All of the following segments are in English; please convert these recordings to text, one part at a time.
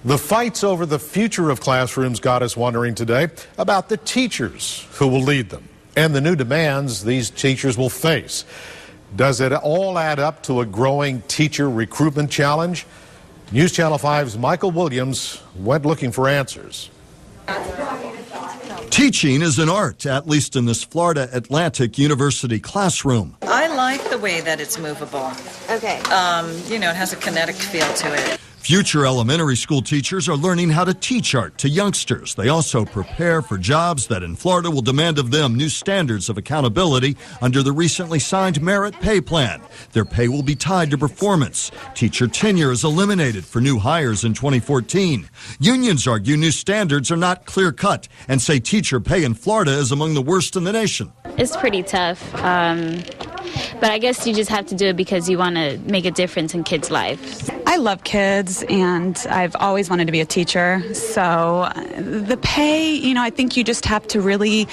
The fights over the future of classrooms got us wondering today about the teachers who will lead them and the new demands these teachers will face. Does it all add up to a growing teacher recruitment challenge? News Channel 5's Michael Williams went looking for answers. Teaching is an art, at least in this Florida Atlantic University classroom. I like the way that it's movable. Okay. It has a kinetic feel to it. Future elementary school teachers are learning how to teach art to youngsters. They also prepare for jobs that in Florida will demand of them new standards of accountability under the recently signed merit pay plan. Their pay will be tied to performance. Teacher tenure is eliminated for new hires in 2014. Unions argue new standards are not clear-cut and say teacher pay in Florida is among the worst in the nation. It's pretty tough, but I guess you just have to do it because you want to make a difference in kids' lives. I love kids, and I've always wanted to be a teacher. So the pay, I think you just have to really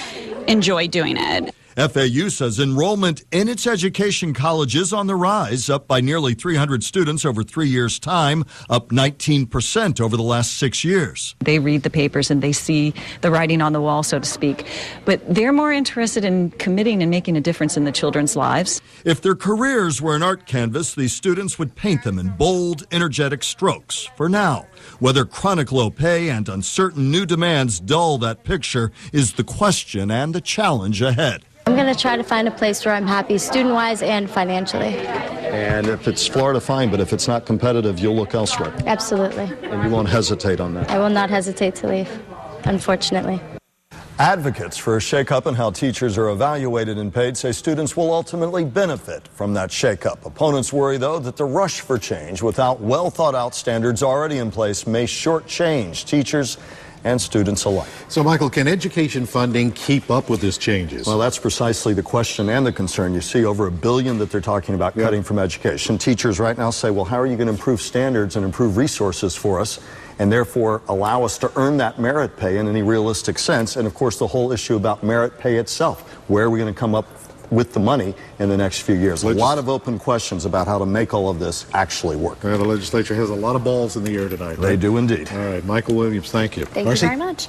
enjoy doing it. FAU says enrollment in its education college is on the rise, up by nearly 300 students over 3 years' time, up 19% over the last 6 years. They read the papers and they see the writing on the wall, so to speak. But they're more interested in committing and making a difference in the children's lives. If their careers were an art canvas, these students would paint them in bold, energetic strokes. For now, whether chronic low pay and uncertain new demands dull that picture is the question and the challenge ahead. I'm going to try to find a place where I'm happy student-wise and financially. And if it's Florida, fine, but if it's not competitive, you'll look elsewhere. Absolutely. And you won't hesitate on that. I will not hesitate to leave, unfortunately. Advocates for a shakeup in how teachers are evaluated and paid say students will ultimately benefit from that shakeup. Opponents worry, though, that the rush for change without well-thought-out standards already in place may shortchange teachers and students alike. So, Michael, can education funding keep up with these changes? Well, that's precisely the question and the concern. You see over $1 billion that they're talking about cutting from education. Teachers right now say, well, how are you going to improve standards and improve resources for us and therefore allow us to earn that merit pay in any realistic sense? And, of course, the whole issue about merit pay itself. Where are we going to come up with the money in the next few years? A lot of open questions about how to make all of this actually work. The legislature has a lot of balls in the air tonight, right? They do indeed. All right, Michael Williams, thank you. Thank you very much.